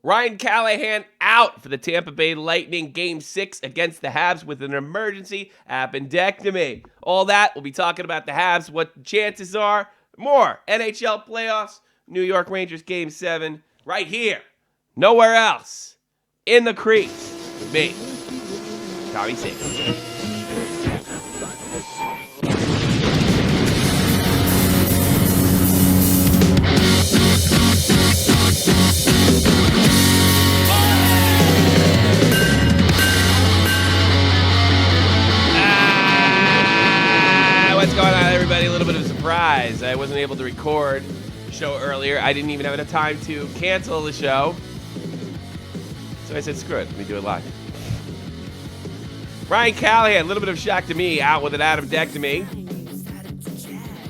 Ryan Callahan out for the Tampa Bay Lightning Game 6 against the Habs with an emergency appendectomy. All that, we'll be talking about the Habs, what the chances are, more NHL playoffs, New York Rangers Game 7, right here, nowhere else, in the crease with me, Tommy Sagan. What's going on, everybody? A little bit of a surprise. I wasn't able to record the show earlier. I didn't even have enough time to cancel the show. So I said, screw it. Let me do it live. Ryan Callahan, a little bit of shock to me, out with an appendectomy.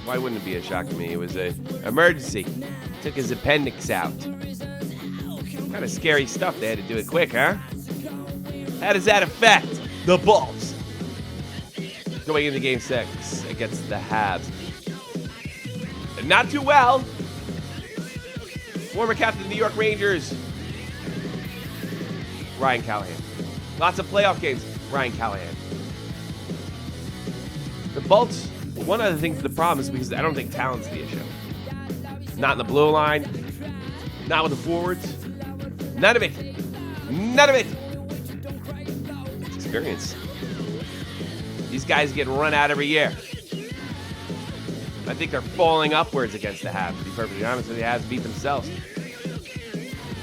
Why wouldn't it be a shock to me? It was an emergency. Took his appendix out. Kind of scary stuff. They had to do it quick, huh? How does that affect the Bulls going into Game 6 against the Habs? Not too well. Former captain of the New York Rangers, Ryan Callahan. Lots of playoff games, Ryan Callahan. The Bolts, one of the things, the problem is because I don't think talent's the issue. Not in the blue line, not with the forwards. None of it. None of it. It's experience. These guys get run out every year. I think they're falling upwards against the Habs, to be perfectly honest with you. The Habs beat themselves.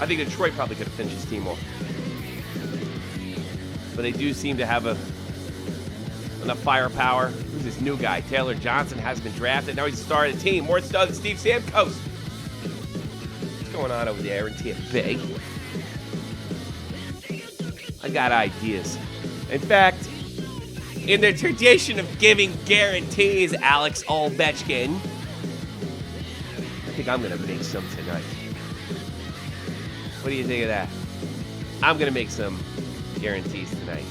I think Detroit probably could have finished this team off. But they do seem to have enough firepower. Who's this new guy? Taylor Johnson has been drafted. Now he's a star of the team. More star than Steve Stamkos. What's going on over there in Tampa Bay? I got ideas. In fact, in the tradition of giving guarantees, Alex Ovechkin, I think I'm going to make some tonight. What do you think of that? I'm going to make some guarantees tonight.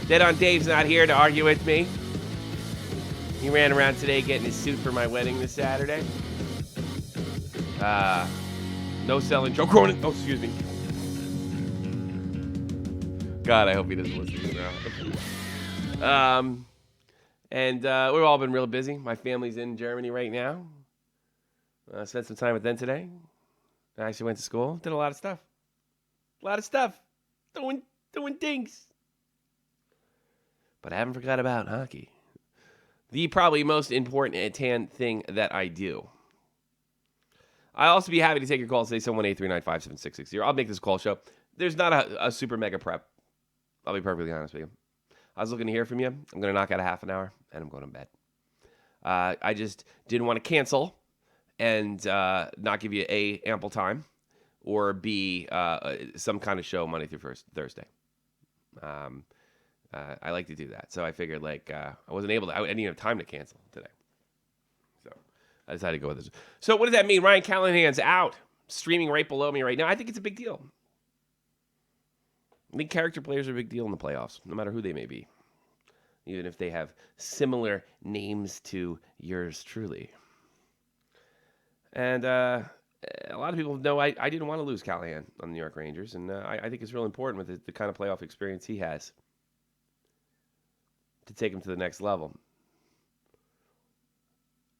Dead on Dave's not here to argue with me. He ran around today getting his suit for my wedding this Saturday. No selling Joe Cronin. Oh, excuse me. God, I hope he doesn't listen to this now. And we've all been real busy. My family's in Germany right now. Spent some time with them today. I actually went to school. Did a lot of stuff. Doing things. But I haven't forgot about hockey. The probably most important thing that I do. I'll also be happy to take your calls today, 718-395-7660. I'll make this call show. There's not a super mega prep. I'll be perfectly honest with you. I was looking to hear from you. I'm going to knock out a half an hour, and I'm going to bed. I just didn't want to cancel and not give you A, ample time, or B, some kind of show Monday through Thursday. I like to do that. So I figured, I wasn't able to, I didn't have time to cancel today. So I decided to go with this. So what does that mean? Ryan Callahan's out, streaming right below me right now. I think it's a big deal. I think character players are a big deal in the playoffs, no matter who they may be. Even if they have similar names to yours truly. And a lot of people know I didn't want to lose Callahan on the New York Rangers, and I think it's real important with the kind of playoff experience he has to take him to the next level.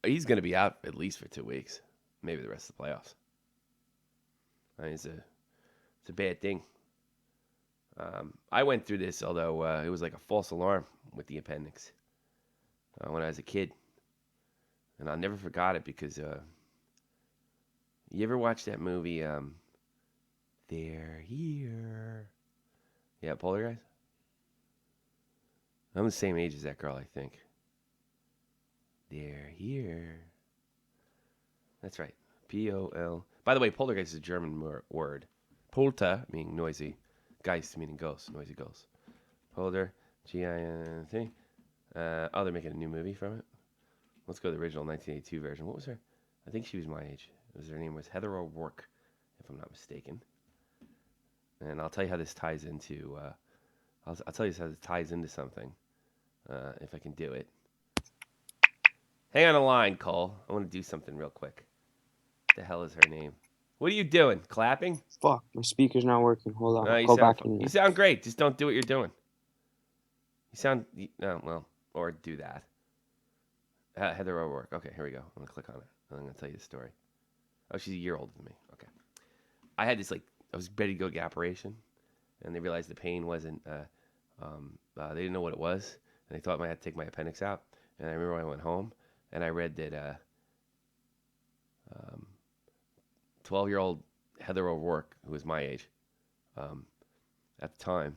He's going to be out at least for 2 weeks, maybe the rest of the playoffs. I mean, it's a bad thing. I went through this, although it was like a false alarm with the appendix when I was a kid. And I never forgot it because you ever watch that movie, They're Here? Yeah, Poltergeist? I'm the same age as that girl, I think. They're here. That's right. P-O-L. By the way, Poltergeist is a German word. Polter, meaning noisy. Geist, meaning ghost. Noisy ghost. Polter, G-I-N-T. They're making a new movie from it. Let's go to the original 1982 version. What was her? I think she was my age. Her name was Heather O'Rourke, if I'm not mistaken. And I'll tell you how this ties into. I'll tell you how this ties into something, if I can do it. Hang on the line, Cole. I want to do something real quick. What the hell is her name? What are you doing? Clapping? Fuck, my speaker's not working. Hold on. No, I'll call back in a you minute. sound great. Just don't do what you're doing. Well, or do that. Heather O'Rourke. Okay, here we go. I'm going to click on it. I'm going to tell you the story. Oh, she's a year older than me. Okay. I had this, I was ready to go get operation, and they realized the pain wasn't, they didn't know what it was, and they thought I might have to take my appendix out. And I remember when I went home, and I read that 12-year-old Heather O'Rourke, who was my age at the time,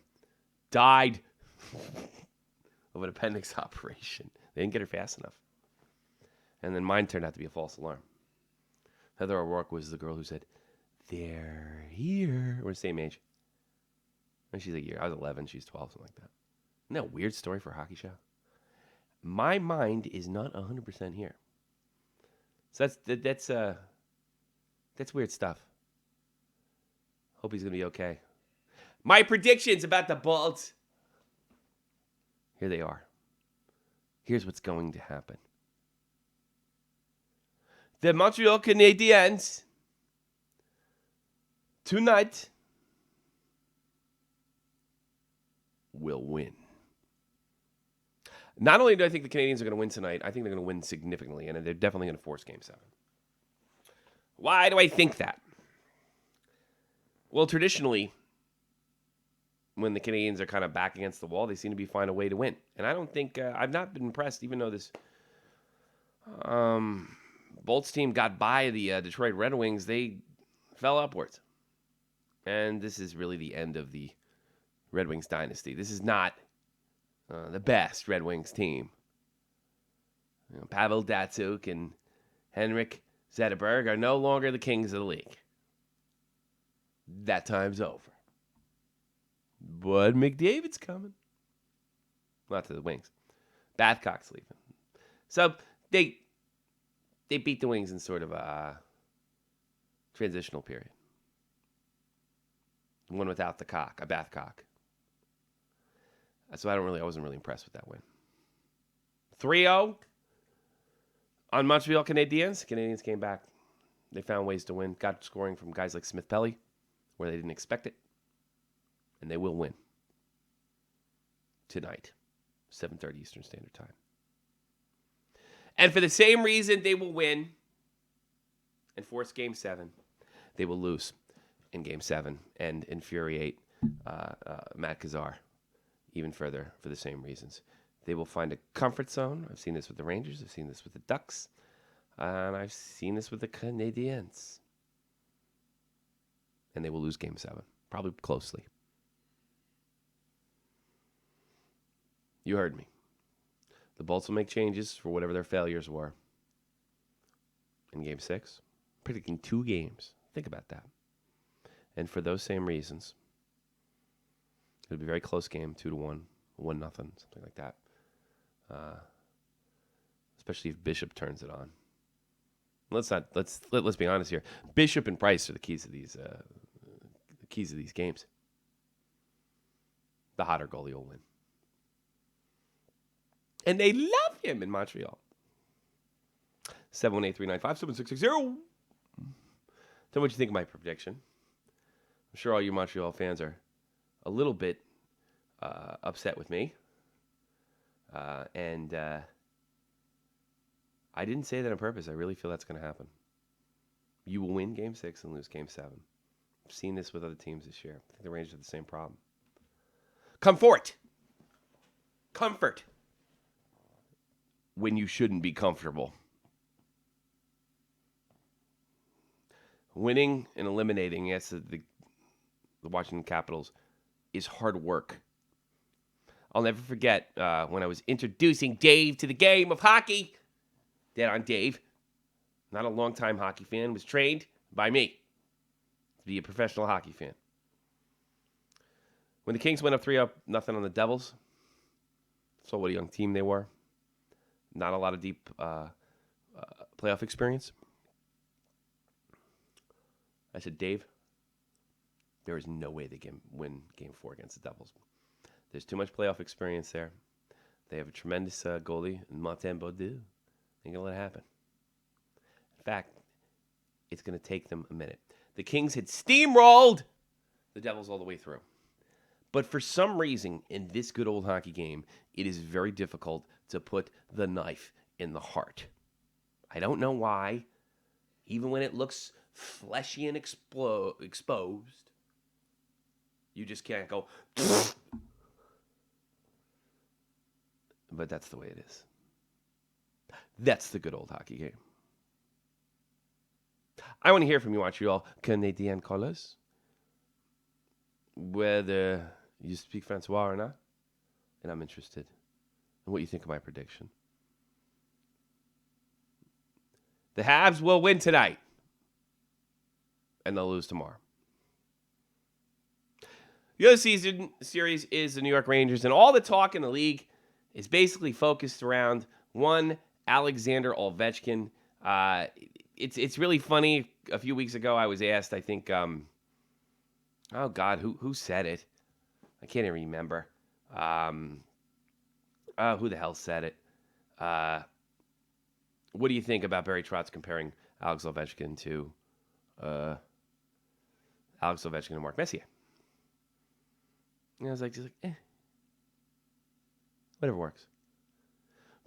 died of an appendix operation. They didn't get her fast enough. And then mine turned out to be a false alarm. Heather O'Rourke was the girl who said, "They're here." We're the same age. And she's a year. I was 11. She's 12, something like that. Isn't that a weird story for a hockey show? My mind is not 100% here. So that's weird stuff. Hope he's going to be okay. My predictions about the Bolts. Here they are. Here's what's going to happen. The Montreal Canadiens tonight will win. Not only do I think the Canadiens are going to win tonight, I think they're going to win significantly, and they're definitely going to force Game 7. Why do I think that? Well, traditionally, when the Canadiens are kind of back against the wall, they seem to find a way to win. And I don't think, I've not been impressed, even though this Bolts team got by the Detroit Red Wings, they fell upwards. And this is really the end of the Red Wings dynasty. This is not the best Red Wings team. Pavel Datsyuk and Henrik Zetterberg are no longer the kings of the league. That time's over. But McDavid's coming. Not to the Wings. Babcock's leaving. So they beat the Wings in sort of a transitional period. One without the cock, a Babcock. So I wasn't really impressed with that win. 3-0 on Montreal Canadiens. Canadiens came back. They found ways to win. Got scoring from guys like Smith Pelly, where they didn't expect it. And they will win. Tonight. 7:30 Eastern Standard Time. And for the same reason they will win and force Game 7, they will lose in Game 7 and infuriate Matt Kazar even further for the same reasons. They will find a comfort zone. I've seen this with the Rangers. I've seen this with the Ducks. And I've seen this with the Canadiens. And they will lose Game 7, probably closely. You heard me. The Bolts will make changes for whatever their failures were in Game 6. Predicting 2 games. Think about that. And for those same reasons, it'll be a very close game, 2-1, 1-0, something like that. Especially if Bishop turns it on. Let's be honest here. Bishop and Price are the keys of these games. The hotter goalie will win. And they love him in Montreal. 718-395-7660. Tell me what you think of my prediction. I'm sure all you Montreal fans are a little bit upset with me. And I didn't say that on purpose. I really feel that's going to happen. You will win Game 6 and lose Game 7. I've seen this with other teams this year. I think the Rangers have the same problem. Comfort. When you shouldn't be comfortable. Winning and eliminating, yes, the Washington Capitals is hard work. I'll never forget when I was introducing Dave to the game of hockey. Dead on Dave, not a longtime hockey fan, was trained by me to be a professional hockey fan. When the Kings went up 3-0 on the Devils, saw what a young team they were. Not a lot of deep playoff experience. I said, Dave, there is no way they can win Game 4 against the Devils. There's too much playoff experience there. They have a tremendous goalie, Martin Baudou. Ain't going to let it happen. In fact, it's going to take them a minute. The Kings had steamrolled the Devils all the way through. But for some reason, in this good old hockey game, it is very difficult to put the knife in the heart. I don't know why. Even when it looks fleshy and exposed, you just can't go. But that's the way it is. That's the good old hockey game. I want to hear from you, Montreal Canadian callers. Whether you speak Francois or not. And I'm interested in what you think of my prediction. The Habs will win tonight. And they'll lose tomorrow. The other series is the New York Rangers. And all the talk in the league is basically focused around one Alexander Ovechkin. It's really funny. A few weeks ago, I was asked, I think, oh, God, who said it? I can't even remember. Who the hell said it? What do you think about Barry Trotz comparing Alex Ovechkin to Mark Messier? And I was like, whatever works.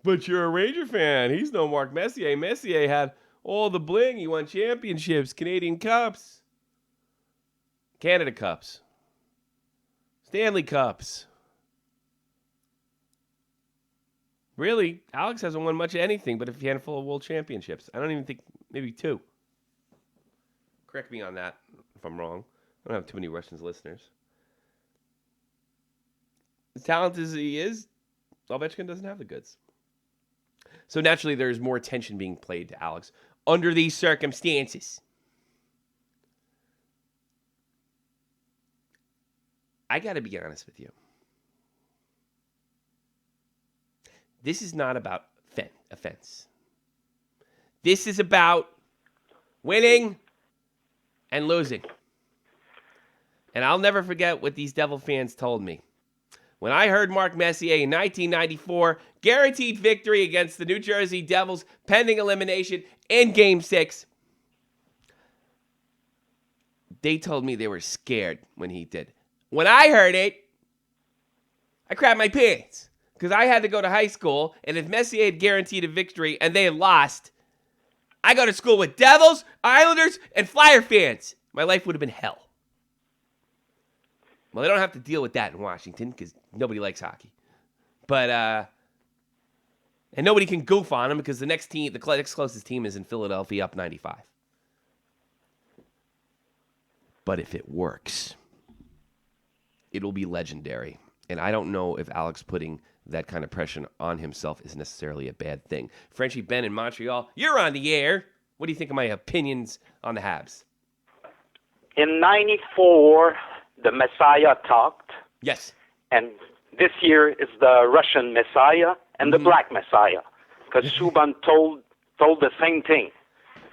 But you're a Ranger fan. He's no Mark Messier. Messier had all the bling. He won championships, Canadian Cups, Canada Cups, Stanley Cups. Really, Alex hasn't won much of anything but a handful of world championships. I don't even think, maybe 2. Correct me on that if I'm wrong. I don't have too many Russians listeners. As talented as he is, Ovechkin doesn't have the goods. So naturally, there's more attention being played to Alex under these circumstances. I got to be honest with you. This is not about offense. This is about winning and losing. And I'll never forget what these Devil fans told me. When I heard Mark Messier in 1994, guaranteed victory against the New Jersey Devils, pending elimination in Game 6, they told me they were scared when he did. When I heard it, I crapped my pants. Because I had to go to high school, and if Messier had guaranteed a victory and they had lost, I go to school with Devils, Islanders, and Flyer fans. My life would have been hell. Well, they don't have to deal with that in Washington because nobody likes hockey. But, and nobody can goof on them because the next closest team is in Philadelphia, up 95. But if it works, it'll be legendary. And I don't know if Alex putting that kind of pressure on himself is necessarily a bad thing. Frenchie Ben in Montreal, you're on the air. What do you think of my opinions on the Habs? In 94, the Messiah talked. Yes. And this year is the Russian Messiah and the Black Messiah. Because Subban told the same thing.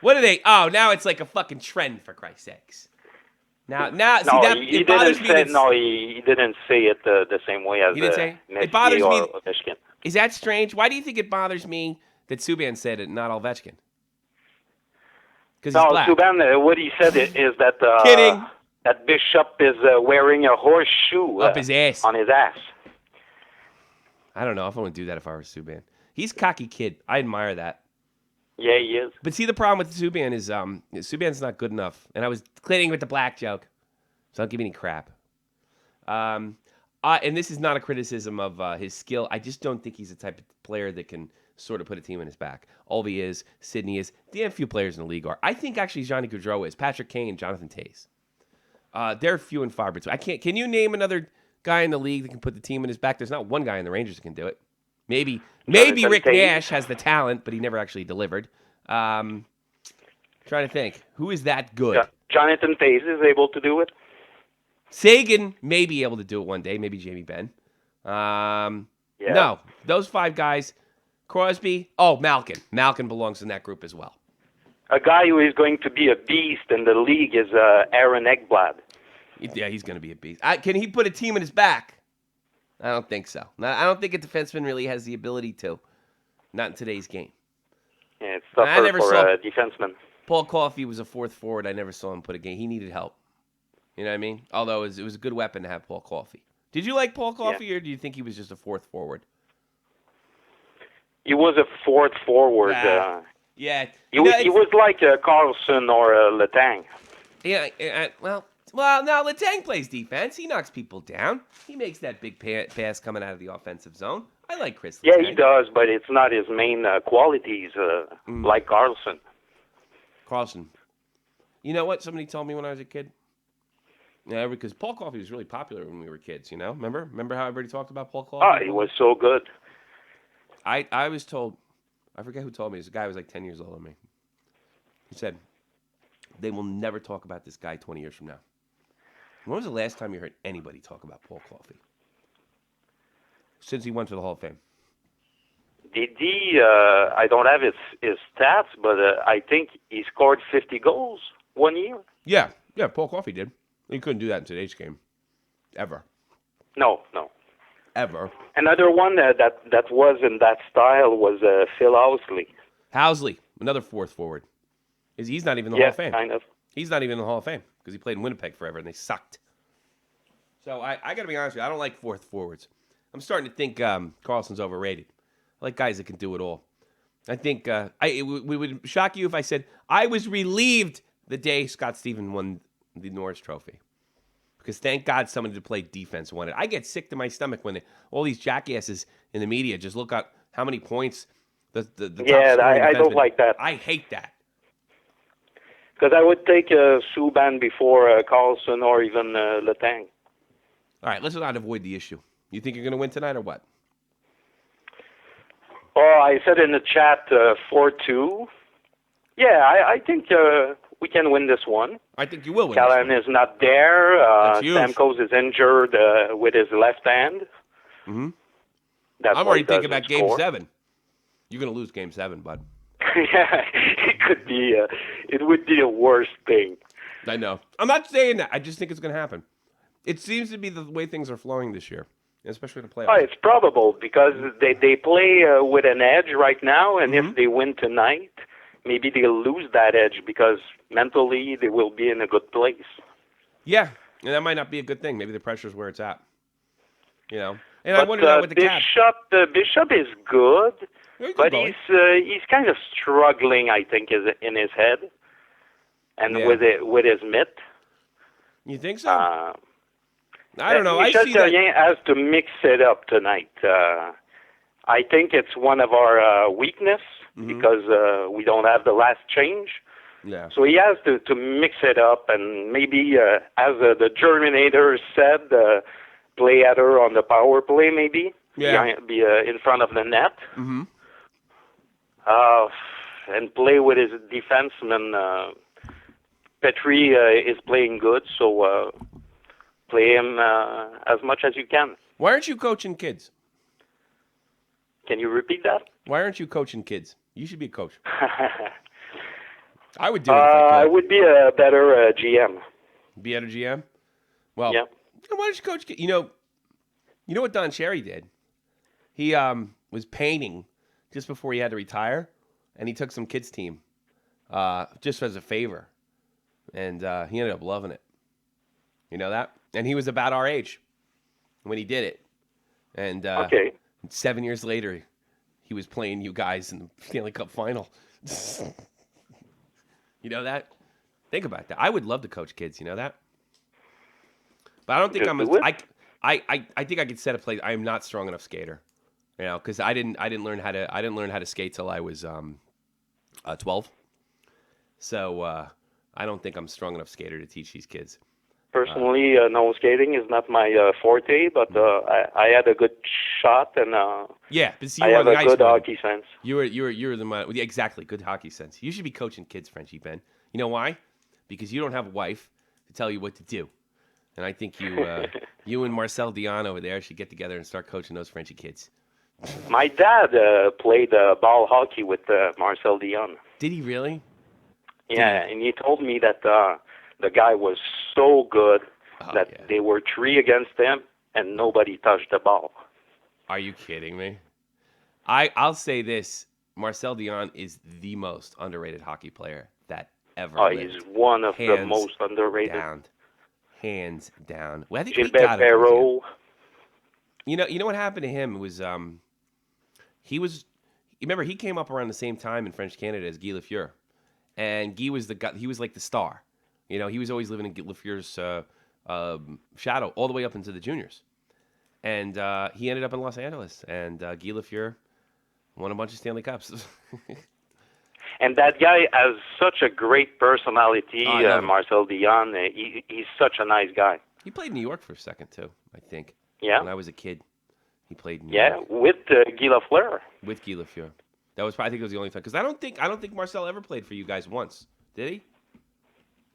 What are they? Oh, now it's like a fucking trend, for Christ's sakes. Now, see, no, that he it bothers didn't me. say, no, he didn't say it the same way as Messier it bothers me. Ovechkin. Is that strange? Why do you think it bothers me that Subban said it, not Ovechkin? Because he's black. Subban, what he said is that Kidding. That Bishop is wearing a horseshoe up his ass. On his ass. I don't know if I would do that if I were Subban. He's a cocky kid. I admire that. Yeah, he is. But see, the problem with Subban is Subban's not good enough. And I was kidding with the black joke. So don't give me any crap. And this is not a criticism of his skill. I just don't think he's the type of player that can sort of put a team in his back. Ovi is, Sidney is, damn few players in the league are. I think actually Johnny Gaudreau is, Patrick Kane, Jonathan Toews. They're few and far between. Can you name another guy in the league that can put the team in his back? There's not one guy in the Rangers that can do it. Maybe Rick Nash has the talent, but he never actually delivered. Trying to think. Who is that good? Yeah. Jonathan Toews is able to do it. Sagan may be able to do it one day. Maybe Jamie Benn. No, those 5 guys. Crosby. Oh, Malkin. Malkin belongs in that group as well. A guy who is going to be a beast in the league is Aaron Ekblad. Yeah, he's going to be a beast. Can he put a team in his back? I don't think so. I don't think a defenseman really has the ability to. Not in today's game. Yeah, it's tougher for a defenseman. Paul Coffey was a fourth forward. I never saw him put a game. He needed help. You know what I mean? Although it was a good weapon to have Paul Coffey. Did you like Paul Coffey, or do you think he was just a fourth forward? He was a fourth forward. Yeah. He was like Carlson or Letang. Yeah. Well, now Letang plays defense. He knocks people down. He makes that big pass coming out of the offensive zone. I like Chris Letang. Yeah, he does, but it's not his main qualities like Carlson. Carlson. You know what somebody told me when I was a kid? Yeah, because Paul Coffey was really popular when we were kids, you know? Remember how everybody talked about Paul Coffey? Oh, he was so good. I was told, I forget who told me, this guy was like 10 years older than me. He said, they will never talk about this guy 20 years from now. When was the last time you heard anybody talk about Paul Coffey? Since he went to the Hall of Fame. Did he, I don't have his stats, but I think he scored 50 goals one year. Yeah, Paul Coffey did. He couldn't do that in today's game. Ever. No. Ever. Another one that was in that style was Phil Housley. Housley, another fourth forward. He's not even in the Hall of Fame. Kind of. He's not even in the Hall of Fame because he played in Winnipeg forever and they sucked. So I got to be honest with you, I don't like fourth forwards. I'm starting to think Carlson's overrated. I like guys that can do it all. I think it would shock you if I said I was relieved the day Scott Stevens won the Norris Trophy. Because thank God somebody to play defense won it. I get sick to my stomach when all these jackasses in the media just look at how many points the top I don't like that. I hate that. Because I would take Subban before Carlson or even Letang. All right, let's not avoid the issue. You think you're going to win tonight or what? Oh, I said in the chat 4-2. Yeah, I think we can win this one. I think you will win. Callahan is not there. That's Stamkos is injured with his left hand. Mm-hmm. That's I'm why already he thinking doesn't about Game score. 7. You're going to lose Game 7, bud. Yeah, it could be. It would be a worst thing. I know. I'm not saying that. I just think it's going to happen. It seems to be the way things are flowing this year, especially in the playoffs. Oh, it's probable because they play with an edge right now, and if they win tonight, maybe they'll lose that edge because mentally they will be in a good place. Yeah, and that might not be a good thing. Maybe the pressure's where it's at. You know, and But I wonder now with the Caps. Bishop is good, He's a good but goalie. he's kind of struggling, I think, in his head and Yeah. with his mitt. You think so? I don't know. Michel I see that. Therrien has to mix it up tonight. I think it's one of our weakness because we don't have the last change. Yeah. So he has to mix it up and maybe, as the Germinator said, play at her on the power play maybe. Yeah. Be in front of the net. Mm-hmm. And play with his defenseman. Petrie is playing good, so play him as much as you can. Why aren't you coaching kids? Can you repeat that? Why aren't you coaching kids? You should be a coach. I would do it if I I could. would be a better GM. Be at a GM? Well, Yeah. why don't you coach kids? You know what Don Cherry did? He was painting just before he had to retire, and he took some kids' team just as a favor. And he ended up loving it. You know that? And he was about our age when he did it. And 7 years later, he was playing you guys in the Stanley Cup final. You know that? Think about that. I would love to coach kids. You know that? But I don't think I think I could set a play. I am not strong enough skater. You know, because I didn't learn how to skate till I was 12. So I don't think I'm strong enough skater to teach these kids. Personally, no skating is not my forte, but I had a good shot and yeah, but see, I have a good hockey sense. You're the man. Yeah, exactly, good hockey sense. You should be coaching kids, Frenchie Ben. You know why? Because you don't have a wife to tell you what to do. And I think you and Marcel Dion over there should get together and start coaching those Frenchie kids. My dad played ball hockey with Marcel Dion. Did he really? Yeah, and he told me that the guy was so good that they were 3 against him and nobody touched the ball. Are you kidding me? I'll say this. Marcel Dion is the most underrated hockey player that ever Oh, lived. he's one of the Hands most underrated. down. Hands down. Well, I think we Gilbert got him. Perrault. You know what happened to him was he was. Remember, he came up around the same time in French Canada as Guy Lafleur, and Guy was the guy. He was like the star. You know, he was always living in Guy Lafleur's shadow all the way up into the juniors, and he ended up in Los Angeles, and Guy Lafleur won a bunch of Stanley Cups. And that guy has such a great personality, Oh, I love him. Marcel Dion. He's such a nice guy. He played in New York for a second too, I think. Yeah. When I was a kid, he played in New Yeah, York with Guy Lafleur. with Guy Lafleur. That was probably, I think it was the only time, because I don't think Marcel ever played for you guys once, did he?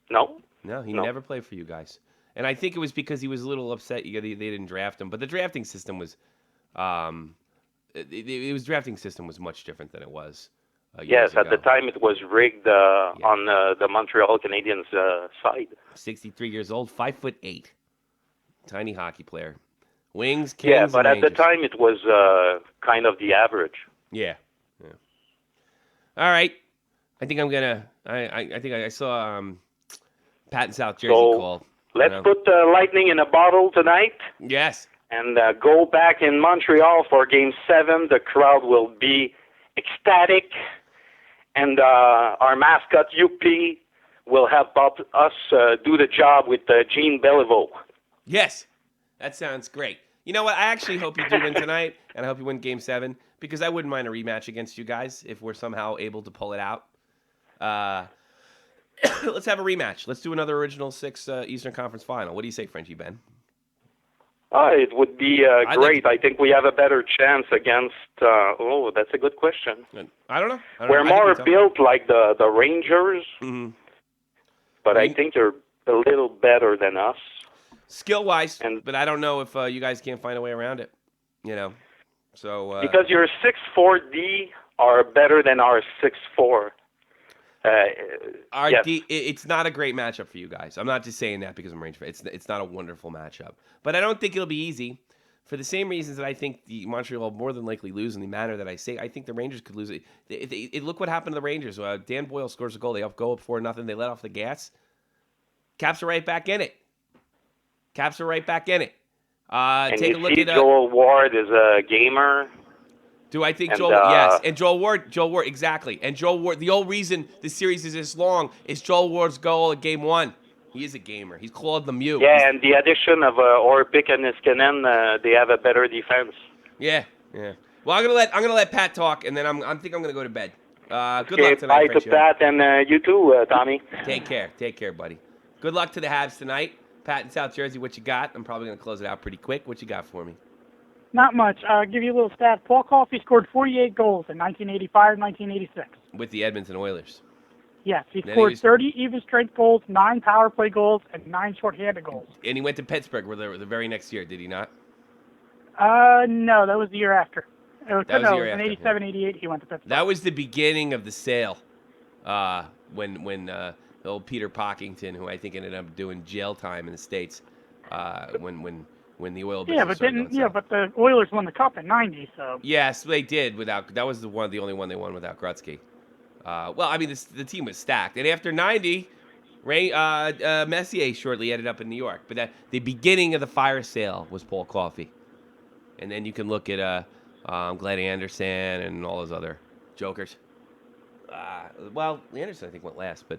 No? No, he No. never played for you guys. And I think it was because he was a little upset they didn't draft him. But the drafting system was, it was drafting system was much different than it was. Yes, Years at the ago. time it was rigged on the Montreal Canadiens side. 63 years old, 5'8", tiny hockey player, wings, Kings, Yeah, but and at the Rangers. time it was kind of the average. Yeah. All right. I think I'm gonna. I think I saw Pat in South Jersey So, call. Let's you know. put lightning in a bottle tonight Yes. and go back in Montreal for Game 7. The crowd will be ecstatic, and our mascot, UP, will help us do the job with Jean Beliveau. Yes. That sounds great. You know what? I actually hope you do win tonight, and I hope you win Game 7, because I wouldn't mind a rematch against you guys if we're somehow able to pull it out. Let's have a rematch. Let's do another Original Six Eastern Conference Final. What do you say, Frenchie Ben? It would be I'd great. like I think we have a better chance against. That's a good question. I don't know. We're I think more it's up- built like the Rangers, Mhm. but I think they're a little better than us. Skill-wise, And- but I don't know if you guys can't find a way around it. You know, so Because your 6'4" are better than our 6'4". Yes. It's not a great matchup for you guys. I'm not just saying that because I'm Ranger fan. It's not a wonderful matchup, but I don't think it'll be easy. For the same reasons that I think the Montreal will more than likely lose in the manner that I say, I think the Rangers could lose it. Look what happened to the Rangers. Dan Boyle scores a goal. They go up 4-0. They let off the gas. Caps are right back in it. And Take you a look see at Joel Ward is a gamer. Do I think And, Joel? Yes, and Joel Ward, exactly. And Joel Ward, the whole reason the series is this long is Joel Ward's goal at Game 1. He is a gamer. He's Claude Lemieux. Yeah, and the addition of Orpik and Niskanen, they have a better defense. Yeah. Well, I'm gonna let Pat talk, and then I think I'm gonna go to bed. Good Okay, luck tonight, bye to Frenchie. Pat, and you too, Tommy. Take care, buddy. Good luck to the Habs tonight. Pat in South Jersey, what you got? I'm probably gonna close it out pretty quick. What you got for me? Not much. I'll give you a little stat. Paul Coffey scored 48 goals in 1985, 1986. With the Edmonton Oilers. Yes, he Then scored he was- 30 even strength goals, 9 power play goals, and 9 shorthanded goals. And he went to Pittsburgh the very next year, did he not? No, that was the year after. That was the year in after, 87, 88, he went to Pittsburgh. That was the beginning of the sale. When old Peter Pockington, who I think ended up doing jail time in the States, when the oil business yeah, but started didn't going south. but the Oilers won the cup in '90, so Yes, they did. That was the only one they won without Gretzky. Well, I mean, the team was stacked, and after '90, Messier shortly ended up in New York. But the beginning of the fire sale was Paul Coffey, and then you can look at Glenn Anderson and all those other jokers. Well, Anderson I think went last, but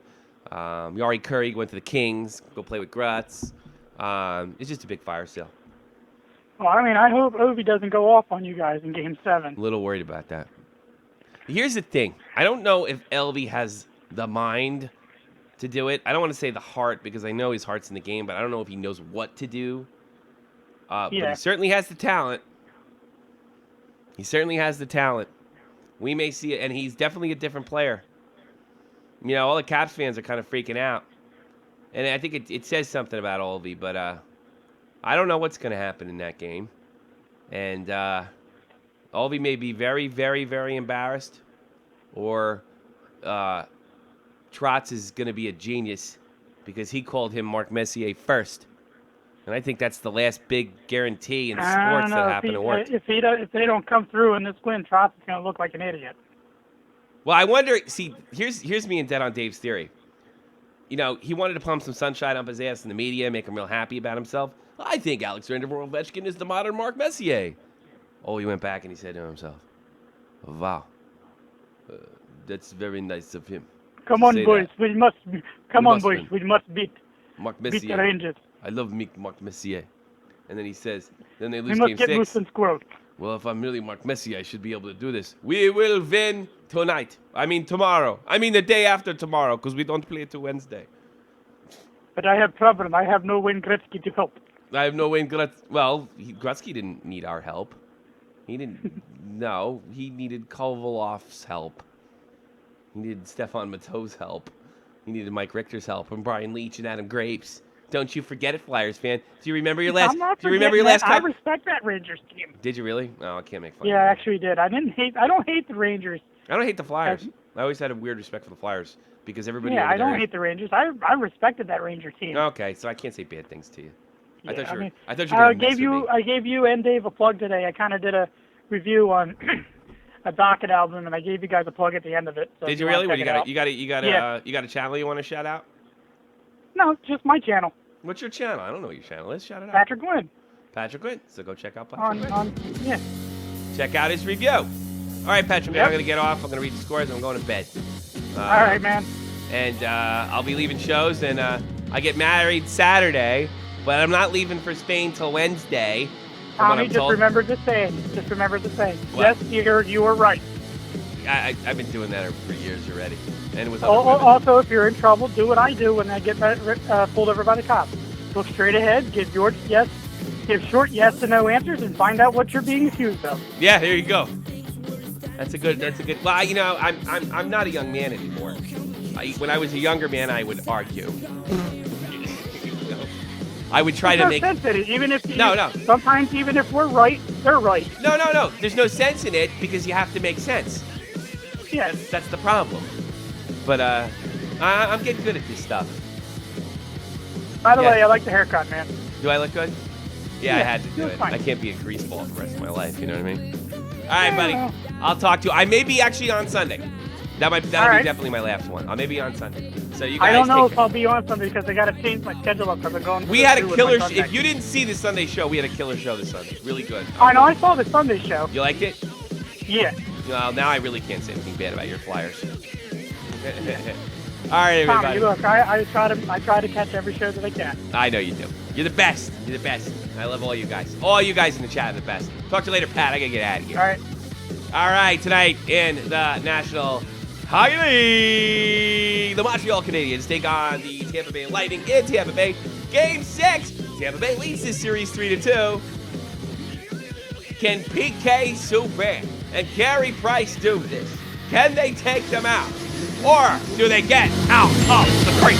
Yari Curry went to the Kings, go play with Grutz. It's just a big fire sale. well, I mean, I hope Ovi doesn't go off on you guys in Game 7. A little worried about that. Here's the thing. I don't know if Elvie has the mind to do it. I don't want to say the heart because I know his heart's in the game, but I don't know if he knows what to do. But he certainly has the talent. We may see it, and he's definitely a different player. You know, all the Caps fans are kind of freaking out. And I think it says something about Elvie, but I don't know what's going to happen in that game. And Elvie may be very, very, very embarrassed, or Trotz is going to be a genius because he called him Marc Messier first. And I think that's the last big guarantee in sports that happened to work. If they don't come through in this win, Trotz is going to look like an idiot. Well, I wonder. See, here's me and Dead on Dave's theory. you know, he wanted to pump some sunshine up his ass in the media, make him real happy about himself. I think Alexander Ovechkin is the modern Mark Messier. Oh, he went back and he said to himself, wow, that's very nice of him. Come on, boys. That. We must beat Mark the Messier. Rangers. I love Mark Messier. And then he says, then they We lose must game get 6. loose and squirrel. Well, if I'm really Mark Messier, I should be able to do this. We will win tonight. I mean tomorrow. I mean the day after tomorrow, because we don't play till Wednesday. But I have problem. I have no Wayne Gretzky to help. I have no Wayne Gretzky. Well, Gretzky didn't need our help. He didn't. No, he needed Kovalov's help. He needed Stefan Matteau's help. He needed Mike Richter's help, and Brian Leach and Adam Grapes. Don't you forget it, Flyers fan. Do you remember your last? I'm not Do you remember your forgetting last that. cup? I respect that Rangers team. Did you really? Oh, I can't make fun. Yeah, I of actually did. I don't hate the Rangers. I don't hate the Flyers. I always had a weird respect for the Flyers because everybody. Yeah, over I don't there- hate the Rangers. I respected that Ranger team. Okay, so I can't say bad things to you. Yeah, I thought you were. mean, I thought you were gonna mess with me. I gave you and Dave a plug today. I kind of did a review on a Docket album, and I gave you guys a plug at the end of it. So Did if you wanna really? What, check you it got Yeah. you got a channel you want to shout out? No, just my channel, What's your channel? I don't know what your channel is. Shout it out. Patrick Gwynn. Patrick Quinn. So go check out Patrick On Quinn. yeah. Check out his review. All right, Patrick. Yep. I'm gonna get off. I'm gonna read the scores. I'm going to bed. All right, man. And I'll be leaving shows. And I get married Saturday, but I'm not leaving for Spain till Wednesday. from what Tommy, I'm just told. remember the saying. Just remember the saying. What? Yes, you were right. I've been doing that for years already. And with Oh, other women. also, if you're in trouble, do what I do when I get pulled over by the cops. Look straight ahead, give short yes to no answers, and find out what you're being accused of. Yeah, there you go. That's a good. Well, you know, I'm not a young man anymore. When I was a younger man, I would argue. I would try to There's no make. sense in it. Even if No. Sometimes even if we're right, they're right. No. There's no sense in it because you have to make sense. Yes. That's the problem. But I'm getting good at this stuff. By the Yeah. way, I like the haircut, man. Do I look good? Yeah, I Yeah, had to do you look it. fine. I can't be a greaseball for the rest of my life. You know what I mean? All right, buddy. Yeah. I'll talk to you. I may be actually on Sunday. That'll All be right. definitely my last one. I may be on Sunday. So you guys. I don't know take if I'll be on Sunday because I got to change my schedule up because I'm going. We to had a do with killer. my Sunday. If you didn't see the Sunday show, we had a killer show this Sunday. Really good. I know. I saw the Sunday show. You liked it? Yeah. Well, now I really can't say anything bad about your Flyers. All right, everybody. Tommy, look, I try to catch every show that I can. I know you do. You're the best. You're the best. I love all you guys. All you guys in the chat are the best. Talk to you later, Pat. I gotta get out of here. All right. All right, tonight in the National Hockey League, the Montreal Canadiens take on the Tampa Bay Lightning in Tampa Bay. Game 6. Tampa Bay leads this series 3-2. Can PK Subban and Carey Price do this? Can they take them out? Or do they get out of the creek?